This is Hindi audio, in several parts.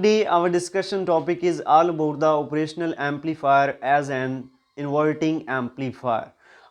Today our discussion topic is all about the operational amplifier as an inverting amplifier.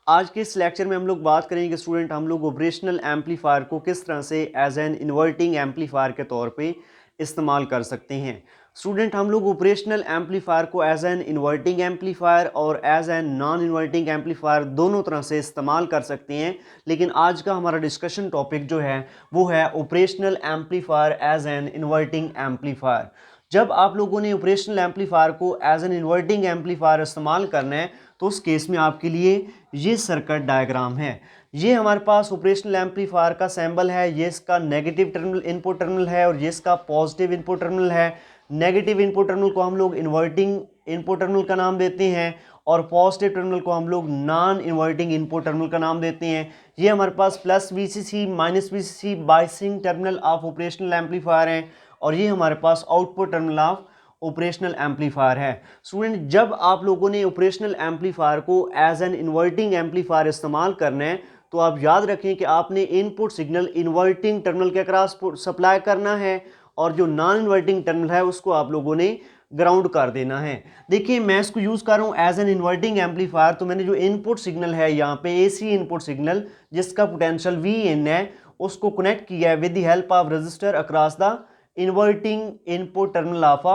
आज के इस लेक्चर में हम लोग बात करेंगे स्टूडेंट हम लोग ऑपरेशनल एम्पलीफायर को किस तरह से एज एन इन्वर्टिंग एम्पलीफायर के तौर पे इस्तेमाल कर सकते हैं। स्टूडेंट हम लोग ऑपरेशनल एम्पलीफायर को एज एन इन्वर्टिंग एम्पलीफायर और as an non inverting amplifier दोनों तरह से इस्तेमाल कर सकते हैं, लेकिन आज का हमारा डिस्कशन टॉपिक जो है वो है operational amplifier as an inverting amplifier. जब आप लोगों ने ऑपरेशनल एम्पलीफायर को एज एन इन्वर्टिंग एम्पलीफायर इस्तेमाल करना है तो उस केस में आपके लिए ये सर्किट डायग्राम है। ये हमारे पास ऑपरेशनल एम्पलीफायर का सैम्बल है, ये इसका नेगेटिव टर्मिनल इनपुट टर्मिनल है और ये इसका पॉजिटिव इनपुट टर्मिनल है। नेगेटिव इनपुट टर्मिनल को हम लोग इन्वर्टिंग इनपुट टर्मिनल का नाम देते हैं और पॉजिटिव टर्मिनल को हम लोग नॉन इन्वर्टिंग इनपुट टर्मिनल का नाम देते हैं। ये हमारे पास plus VCC minus VCC biasing terminal of operational amplifier हैं और ये हमारे पास output terminal of operational amplifier है। स्टूडेंट जब आप लोगों ने ऑपरेशनल एम्पलीफायर को एज एन इन्वर्टिंग एम्पलीफायर इस्तेमाल करना है तो आप याद रखें कि आपने इनपुट सिग्नल इन्वर्टिंग टर्मिनल के अक्रॉस सप्लाई करना है और जो नॉन इन्वर्टिंग टर्मिनल है उसको आप लोगों ने ग्राउंड कर देना है। देखिए मैं इसको यूज़ कर रहा हूँ एज एन इन्वर्टिंग एम्पलीफायर, तो मैंने जो इनपुट सिग्नल है यहाँ पे एसी इनपुट सिग्नल जिसका पोटेंशियल Vin है उसको कनेक्ट किया है with the help of register across the inverting input terminal of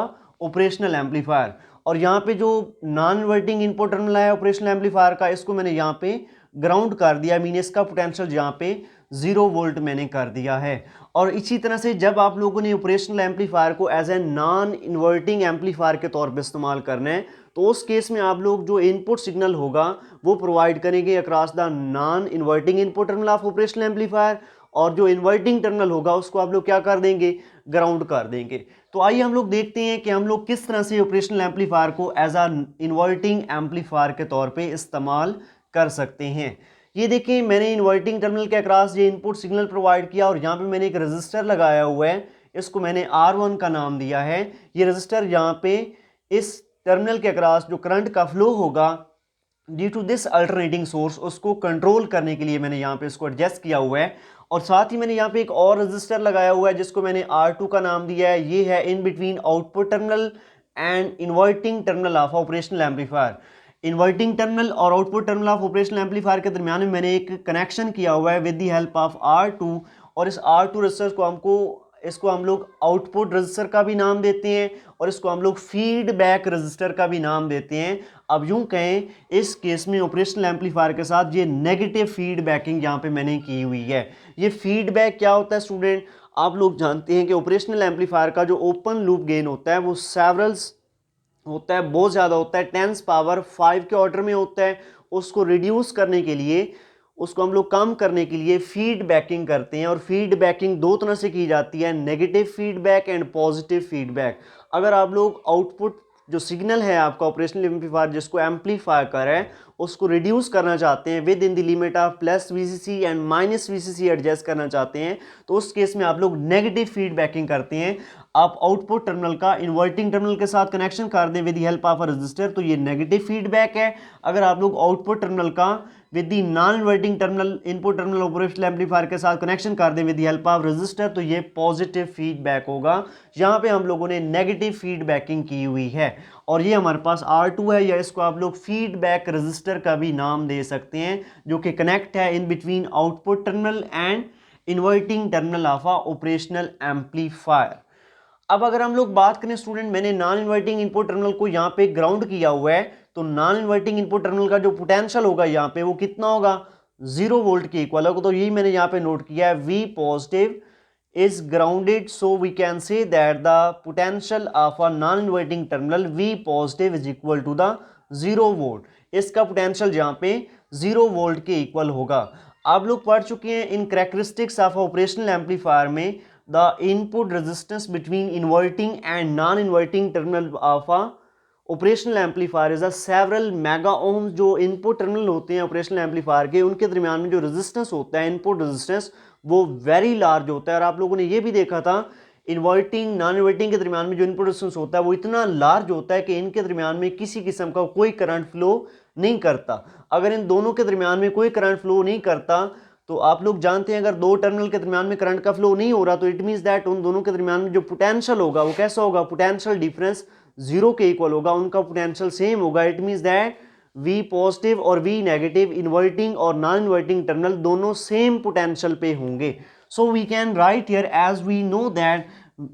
operational amplifier. और यहाँ पे जो नॉन इन्वर्टिंग इनपुट टर्मिनल है ऑपरेशनल एम्पलीफायर का इसको मैंने यहाँ पे ग्राउंड कर दिया, मीन इसका पोटेंशियल यहाँ पे 0 वोल्ट मैंने कर दिया है। और इसी तरह से जब आप लोगों ने ऑपरेशनल एम्पलीफायर को as a non inverting amplifier के तौर पे इस्तेमाल करना है तो उस केस में आप लोग जो इनपुट सिग्नल होगा वो प्रोवाइड करेंगे across the non inverting input terminal of operational amplifier और जो इन्वर्टिंग टर्मिनल होगा उसको आप लोग क्या कर देंगे, ग्राउंड कर देंगे। तो आइए हम लोग देखते हैं कि हम लोग किस तरह से ऑपरेशनल एम्पलीफायर को एज अ इन्वर्टिंग एम्पलीफायर के तौर पे इस्तेमाल कर सकते हैं। ये देखिए मैंने इन्वर्टिंग टर्मिनल के अक्रॉस ये इनपुट सिग्नल प्रोवाइड किया और यहाँ पे मैंने एक रजिस्टर लगाया हुआ है, इसको मैंने R1 का नाम दिया है। ये रजिस्टर यहाँ पे इस टर्मिनल के अक्रॉस जो करंट का फ्लो होगा due to this alternating source उसको कंट्रोल करने के लिए मैंने यहाँ पे इसको एडजस्ट किया हुआ है। और साथ ही मैंने यहाँ पे एक और रजिस्टर लगाया हुआ है जिसको मैंने R2 का नाम दिया है। ये है in between output terminal and inverting terminal of operational amplifier. Inverting terminal और output terminal of operational amplifier के दरमियान में मैंने एक कनेक्शन किया हुआ है with the help of R2 और इस R2 रजिस्टर को इसको हम लोग आउटपुट रजिस्टर का भी नाम देते हैं और इसको हम लोग फीडबैक रजिस्टर का भी नाम देते हैं। अब यूं कहें इस केस में ऑपरेशनल एम्पलीफायर के साथ ये नेगेटिव फीडबैकिंग यहाँ पे मैंने की हुई है। ये फीडबैक क्या होता है स्टूडेंट, आप लोग जानते हैं कि ऑपरेशनल एम्पलीफायर का जो ओपन लूप गेन होता है वो सेवरल्स होता है, बहुत ज़्यादा होता है, 10 पावर 5 के ऑर्डर में होता है। उसको रिड्यूस करने के लिए उसको हम लोग कम करने के लिए फीडबैकिंग करते हैं और फीडबैकिंग दो तरह से की जाती है, negative feedback and positive feedback. अगर आप लोग आउटपुट जो सिग्नल है आपका ऑपरेशनल एम्पलीफायर जिसको एम्पलीफाई कर रहा है उसको रिड्यूस करना चाहते हैं with in the limit of plus VCC and minus VCC adjust करना चाहते हैं तो उस केस में आप लोग नेगेटिव फीडबैकिंग करते हैं। आप आउटपुट टर्मिनल का इन्वर्टिंग टर्मिनल के साथ कनेक्शन कर दें with the help of a resistor तो ये नेगेटिव फीडबैक है। अगर आप लोग आउटपुट टर्मिनल का with the non inverting terminal input terminal operational amplifier के साथ कनेक्शन कर दें with the help of register तो ये पॉजिटिव फीडबैक होगा। यहाँ पे हम लोगों ने नेगेटिव फीडबैकिंग की हुई है और ये हमारे पास R2 है या इसको आप लोग फीडबैक रजिस्टर का भी नाम दे सकते हैं जो कि कनेक्ट है in between output terminal and inverting terminal of operational amplifier. अब अगर हम लोग बात करें स्टूडेंट मैंने नॉन इन्वर्टिंग इनपुट टर्मिनल को यहाँ पे ग्राउंड किया हुआ है तो नॉन इन्वर्टिंग इनपुट टर्मिनल का जो पोटेंशियल होगा यहाँ पे वो कितना होगा, 0 वोल्ट के इक्वल होगा। तो यही मैंने यहाँ पे नोट किया है V positive is grounded, so we can say that the potential of a non-inverting terminal V positive is equal to the 0 volt। इसका पोटेंशियल यहाँ पे 0 वोल्ट के इक्वल होगा। आप लोग पढ़ चुके हैं इन कैरेक्टरिस्टिक्स ऑफ ऑपरेशनल एम्पलीफायर में the input resistance between inverting and non inverting terminal of a operational amplifier is a several mega ohms. जो इनपुट टर्मिनल होते हैं ऑपरेशनल एम्पलीफायर के उनके दरमियान में जो रेजिस्टेंस होता है इनपुट रेजिस्टेंस वो वेरी लार्ज होता है। और आप लोगों ने ये भी देखा था इन्वर्टिंग नॉन इन्वर्टिंग के दरमियान में जो इनपुट रेजिस्टेंस होता है वो इतना लार्ज होता है कि इनके दरमियान में किसी किस्म का कोई करंट फ्लो नहीं करता। अगर इन दोनों के दरमियान में कोई करंट फ्लो नहीं करता तो आप लोग जानते हैं अगर दो टर्मिनल के दरमियान में करंट का फ्लो नहीं हो रहा तो इट मींस दैट उन दोनों के दरमियान में जो पोटेंशियल होगा वो कैसा होगा, पोटेंशियल डिफरेंस जीरो के इक्वल होगा, उनका पोटेंशियल सेम होगा। It means that V positive और V नेगेटिव इन्वर्टिंग और नॉन इन्वर्टिंग टर्मिनल दोनों सेम पोटेंशियल पे होंगे। So we can write here as we know that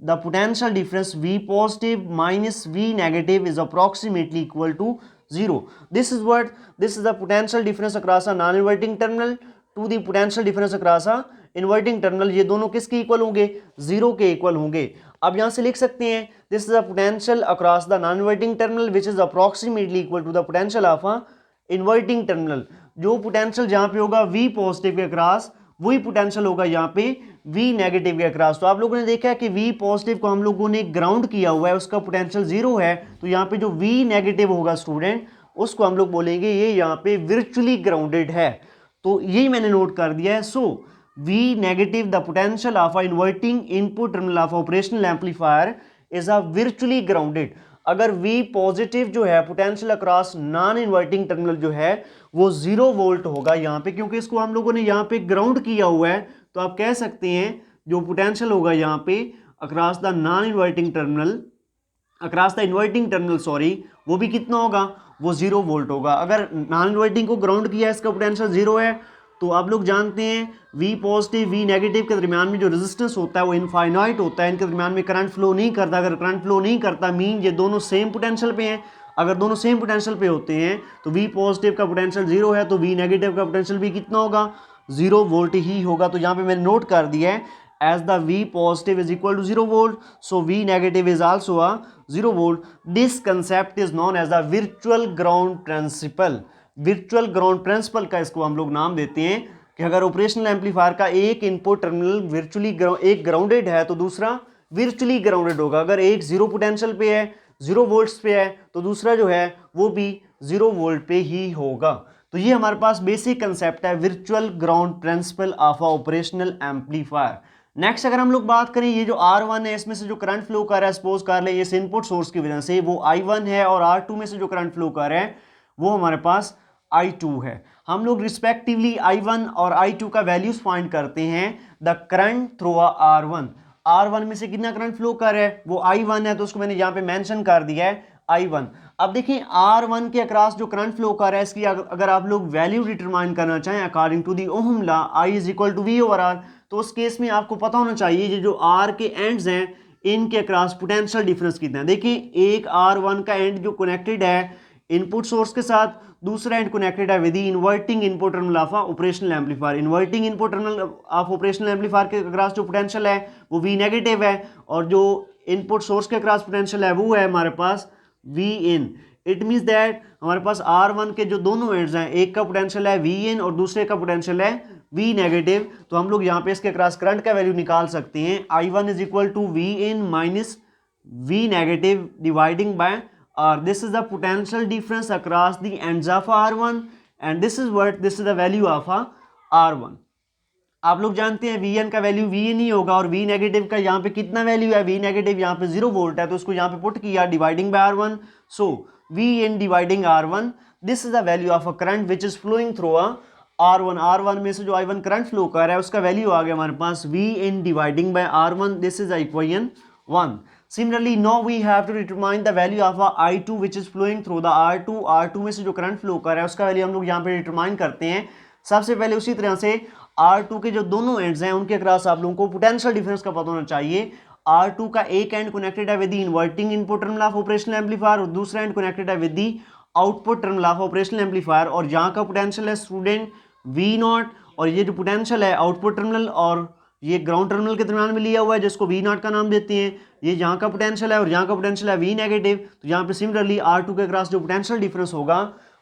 the potential difference V positive minus V negative is approximately equal to 0. This is the potential difference across a non-inverting terminal to the potential difference across a inverting terminal। ये दोनों किसके इक्वल होंगे, जीरो के इक्वल होंगे। अब यहां से लिख सकते हैं this is the potential across the non inverting terminal which is approximately equal to the potential of a inverting terminal. जो पोटेंशियल जहां पे होगा V पॉजिटिव के अक्रॉस वही पोटेंशियल होगा यहाँ पे V नेगेटिव के अक्रॉस। तो आप लोगों ने देखा है कि V पॉजिटिव को हम लोगों ने ग्राउंड किया हुआ है, उसका पोटेंशियल जीरो है, तो यहाँ पे जो V नेगेटिव होगा स्टूडेंट उसको हम लोग बोलेंगे ये यहाँ पे विर्चुअली ग्राउंडेड है। तो यही मैंने नोट कर दिया है। सो V negative the potential of a inverting input terminal of operational amplifier is a virtually grounded. अगर V पॉजिटिव जो है potential across non inverting terminal जो है वो 0 वोल्ट होगा यहाँ पे, क्योंकि इसको हम लोगों ने यहाँ पे ग्राउंड किया हुआ है। तो आप कह सकते हैं जो पोटेंशियल होगा यहाँ पे across the non inverting terminal, across the inverting terminal sorry, वो भी कितना होगा, वो 0 वोल्ट होगा। अगर नॉन इन्वर्टिंग को ग्राउंड किया इसका पोटेंशियल 0 है, तो आप लोग जानते हैं V पॉजिटिव V नेगेटिव के दरमियान में जो रेजिस्टेंस होता है वो इनफाइनाइट होता है, इनके दरमियान में करंट फ्लो नहीं करता। अगर करंट फ्लो नहीं करता मीन ये दोनों सेम पोटेंशियल पे हैं। अगर दोनों सेम पोटेंशियल पे होते हैं तो V पॉजिटिव का पोटेंशियल 0 है तो V नेगेटिव का पोटेंशियल भी कितना होगा, 0 वोल्ट ही होगा। तो यहाँ पे मैंने नोट कर दिया है as the V positive is equal to 0 volt, so V negative is also a 0 volt. This concept is known as the virtual ground principle. virtual ground principle का इसको हम लोग नाम देते हैं कि अगर ऑपरेशनल एम्पलीफायर का एक इनपुट टर्मिनल वर्चुअली एक ग्राउंडेड है तो दूसरा वर्चुअली ग्राउंडेड होगा। अगर एक जीरो पोटेंशियल पे है, 0 वोल्ट्स पे है, तो दूसरा जो है वो भी 0 वोल्ट पे ही होगा। तो ये हमारे पास बेसिक कंसेप्ट है virtual ground principle of a operational amplifier. Next अगर हम लोग बात करें ये जो R1 है इसमें से जो करंट फ्लो कर रहा है, सपोज कर ले इस इनपुट सोर्स की वजह से वो I1 है और R2 में से जो करंट फ्लो कर रहा है वो हमारे पास I2 है। हम लोग रिस्पेक्टिवली I1 और I2 का वैल्यूज फाइंड करते हैं the current through R1। R1 में से कितना करंट फ्लो कर रहा है, वो I1 है, तो उसको मैंने यहाँ पे मेंशन कर दिया है I1। अब देखिए R1 के अक्रॉस जो करंट फ्लो कर रहा है इसकी अगर आप लोग वैल्यू डिटरमाइन करना चाहें according to the Ohm law I is equal to V over R, तो उस केस में आपको पता होना चाहिए ये जो R के एंड्स हैं इनके अक्रॉस पोटेंशियल डिफरेंस कितना है। देखिए एक R1 का एंड जो कनेक्टेड है इनपुट सोर्स के साथ, दूसरा एंड कनेक्टेड है with inverting input terminal of operational amplifier. Inverting input terminal of operational amplifier के अक्रॉस जो पोटेंशियल है वो V नेगेटिव है और जो इनपुट सोर्स के अक्रॉस पोटेंशियल है वो है हमारे पास V in. It means that हमारे पास R1 के जो दोनों एंड्स हैं एक का पोटेंशियल है V इन और दूसरे का पोटेंशियल है V नेगेटिव, तो हम लोग यहाँ पे इसके अक्रॉस करंट का वैल्यू निकाल सकते हैं I1 is equal to V in minus V negative dividing by R. This is the potential difference across the ends of R1 and this is the value of R1. आप लोग जानते हैं Vn का वैल्यू Vn ही होगा और V नेगेटिव का यहाँ पे कितना वैल्यू है, V नेगेटिव यहाँ पे 0 वोल्ट है तो उसको यहाँ पे पुट किया dividing by R1, so Vn dividing R1, this is the value of a current which is flowing through a R1। R1 में से जो I1 करंट फ्लो कर रहा है उसका वैल्यू आ गया हमारे पास Vn dividing by R1, this is equation 1. Similarly, now we have to determine the value of a I2 which is flowing through the R2। R2 में से जो करंट फ्लो कर रहा है उसका वैल्यू हम लोग यहाँ पे डिटरमाइन करते हैं। सबसे पहले उसी तरह से R2 के जो दोनों एंड्स हैं उनके अक्रॉस आप लोगों को पोटेंशियल डिफरेंस का पता होना चाहिए। R2 का एक एंड कनेक्टेड है with the inverting input terminal of operational amplifier और दूसरा एंड कनेक्टेड है with the output terminal of operational amplifier और यहाँ का पोटेंशियल है स्टूडेंट V0 और ये जो पोटेंशियल है आउटपुट टर्मिनल और ये ग्राउंड टर्मिनल के दरमियान में लिया हुआ है जिसको V0 का नाम देते हैं। ये यहाँ का पोटेंशियल है और यहाँ का पोटेंशियल है V नेगेटिव, तो यहाँ पे सिमिलरली R2 के क्रॉस जो पोटेंशियल डिफरेंस होगा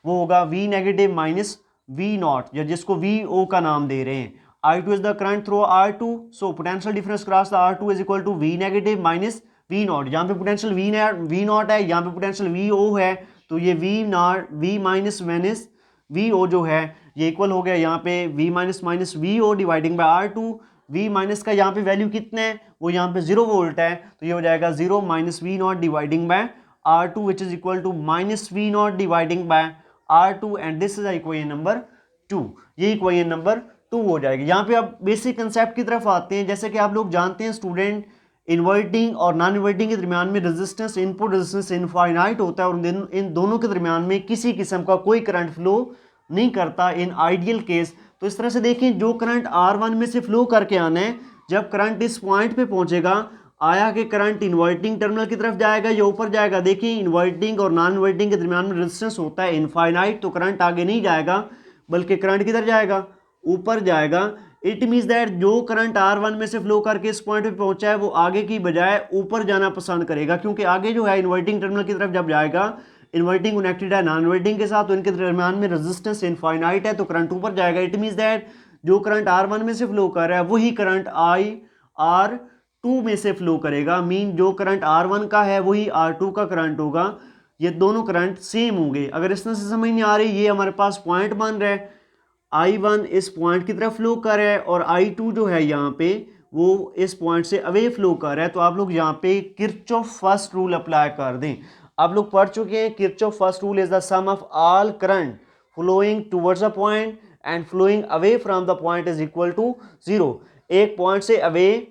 वो होगा V नेगेटिव माइनस V0 या जिसको VO का नाम दे रहे हैं। I2 is the current through R2, so potential difference cross the R2 is equal to V negative minus V0। यहाँ पे पोटेंशियल V0 है, यहाँ पे पोटेंशियल VO है, तो ये V माइनस माइनस VO जो है ये इक्वल हो गया यहाँ पे V minus minus VO dividing by R2। V minus का यहाँ पे वैल्यू कितना है, वो यहाँ पे 0 वोल्ट है, तो ये हो जाएगा 0 minus V0 dividing by R2 which is equal to minus V0 dividing by R2 and this is equation number 2। ये इक्वेशन नंबर 2 हो जाएगी। यहाँ पे आप बेसिक कंसेप्ट की तरफ आते हैं। जैसे कि आप लोग जानते हैं स्टूडेंट, इन्वर्टिंग और नॉन इन्वर्टिंग के दरमियान में रेजिस्टेंस, इनपुट रेजिस्टेंस इनफाइनाइट होता है और इन दोनों के दरमियान में किसी किस्म का कोई करंट फ्लो नहीं करता इन आइडियल केस। तो इस तरह से देखें, जो करंट R1 में से फ्लो करके आना है, जब करंट इस पॉइंट पे पहुंचेगा, आया कि करंट इन्वर्टिंग टर्मिनल की तरफ जाएगा या ऊपर जाएगा। देखिए इन्वर्टिंग और नॉन इन्वर्टिंग के दरमियान में रेजिस्टेंस होता है इनफाइनाइट, तो करंट आगे नहीं जाएगा बल्कि करंट किधर जाएगा, ऊपर जाएगा। इट मीन्स दैट जो करंट R1 में से फ्लो करके इस पॉइंट पे पहुंचा है वो आगे की बजाय ऊपर जाना पसंद करेगा, क्योंकि आगे जो है इन्वर्टिंग टर्मिनल की तरफ जब जाएगा, इन्वर्टिंग कनेक्टेड है नॉन इन्वर्टिंग के साथ, तो इनके दरमियान में रेजिस्टेंस इनफाइनाइट है, तो करंट ऊपर जाएगा। इट मीन्स दैट जो करंट R1 में से फ्लो कर रहा है वही करंट R2 में से फ्लो करेगा। मीन जो करंट R1 का है वही R2 का करंट होगा, ये दोनों करंट सेम होंगे। अगर इस तरह से समझ नहीं आ रही, ये हमारे पास पॉइंट बन रहा है, I1 इस पॉइंट की तरफ फ्लो कर रहा है और I2 जो है यहाँ पे वो इस पॉइंट से अवे फ्लो कर रहा है। तो आप लोग यहाँ पे किरचॉफ फर्स्ट रूल अप्लाई कर दें। आप लोग पढ़ चुके हैं, Kirchhoff first rule is the sum of all current flowing towards a point and flowing away from the point is equal to 0। एक पॉइंट से अवे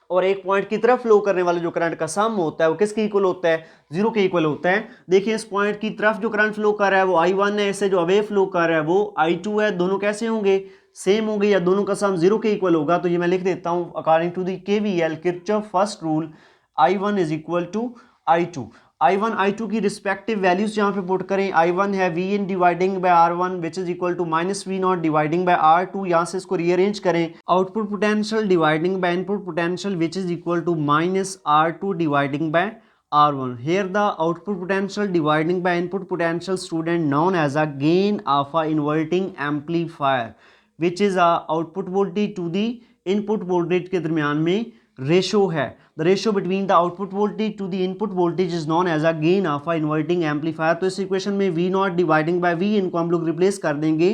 और एक पॉइंट की तरफ फ्लो करने वाले जो करंट का सम होता है वो किसके इक्वल होता है, 0 के इक्वल होता है। देखिए इस पॉइंट की तरफ जो करंट फ्लो कर रहा है वो I1 है, इससे जो अवे फ्लो कर रहा है वो I2 है। दोनों कैसे होंगे, सेम होंगे या दोनों का सम 0 के इक्वल होगा। तो ये मैं लिख देता हूं, according to the KVL Kirchhoff first rule, I1 is equal to I2। I1 I2 की रिस्पेक्टिव वैल्यूज यहाँ पे पुट करें। I1 है V in dividing by R1 which is equal to minus V naught dividing by R2। यहाँ से इसको रीअरेंज करें, output potential dividing by input potential which is equal to minus R2 dividing by R1। Here the output potential dividing by input potential student known as a gain of a inverting amplifier which is a output voltage to the input voltage के दरमियान में रेशो है। The ratio between the output voltage to the input voltage is known as a gain of a inverting amplifier। तो इस इक्वेशन में V naught dividing by V, इनको हम लोग रिप्लेस कर देंगे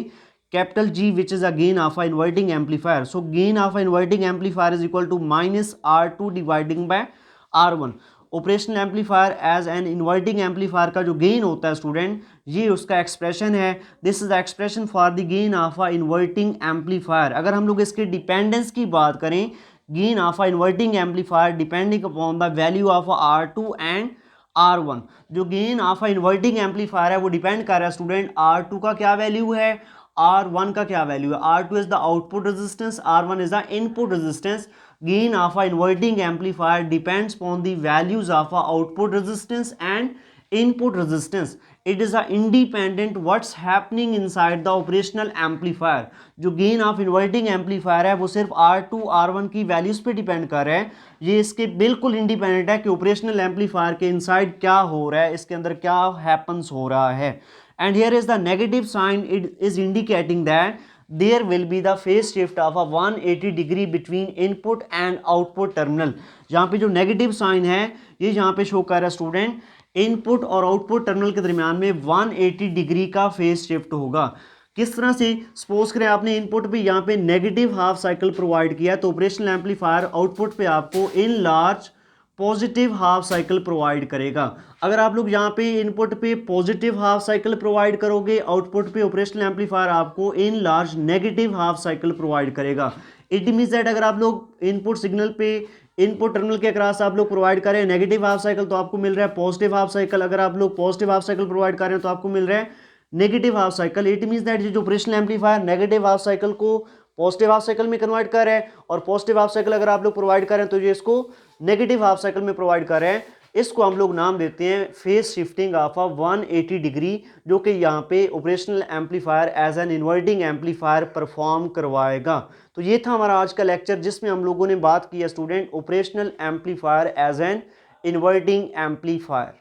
capital G which is a gain of a inverting amplifier. So gain of a inverting amplifier is equal to minus R2 dividing by R1। Operational amplifier as an inverting amplifier का जो गेन होता है स्टूडेंट, ये उसका एक्सप्रेशन है। This is the expression for the gain of a inverting amplifier. अगर हम लोग इसके डिपेंडेंस की बात करें, gain of a inverting amplifier depending upon the value of R2 and R1। जो gain of a inverting amplifier है वो डिपेंड कर रहा है स्टूडेंट R2 का क्या वैल्यू है, R1 का क्या वैल्यू है। R2 is the output resistance, R1 is the input resistance. Gain of a inverting amplifier depends upon the values of a output resistance and input resistance. It is a independent what's happening inside the operational amplifier। जो gain of inverting amplifier है वो सिर्फ R2 R1 की वैल्यूज पे डिपेंड कर रहा है। ये इसके बिल्कुल इंडिपेंडेंट है कि ऑपरेशनल एम्पलीफायर के इनसाइड क्या हो रहा है, इसके अंदर क्या हैपन्स हो रहा है। And here is the negative sign, it is indicating that there will be the phase shift of a 180 degree between input and output terminal। यहाँ पे जो नेगेटिव साइन है ये यहाँ पे शो कर रहा है स्टूडेंट, इनपुट और आउटपुट टर्मिनल के दरमियान में 180 डिग्री का फेज शिफ्ट होगा। किस तरह से, सपोज करें आपने इनपुट पे यहाँ पे नेगेटिव हाफ साइकिल प्रोवाइड किया तो ऑपरेशनल एम्पलीफायर आउटपुट पे आपको in large positive half cycle provide करेगा। अगर आप लोग यहाँ पे इनपुट पे पॉजिटिव हाफ साइकिल प्रोवाइड करोगे, आउटपुट पे ऑपरेशनल एम्पलीफायर आपको in large negative half cycle provide करेगा। इट मीन्स दैट अगर आप लोग इनपुट सिग्नल पे इनपुट टर्मिनल के अक्रॉस आप लोग प्रोवाइड करें नेगेटिव हाफ साइकिल तो आपको मिल रहा है पॉजिटिव हाफ साइकिल। अगर आप लोग पॉजिटिव हाफ साइकिल प्रोवाइड कर रहे हैं तो आपको मिल रहा है negative half cycle. It means that जो operational amplifier negative half cycle को पॉजिटिव हाफ साइकिल में कन्वर्ट कर रहे हैं और पॉजिटिव हाफ साइकिल अगर आप लोग प्रोवाइड करें तो ये इसको नेगेटिव हाफ साइकिल में प्रोवाइड कर रहे हैं। इसको हम लोग नाम देते हैं phase shifting of a 180 degree, जो कि यहाँ पे operational amplifier as an inverting amplifier perform करवाएगा। तो ये था हमारा आज का लेक्चर जिसमें हम लोगों ने बात की है student operational amplifier as an inverting amplifier.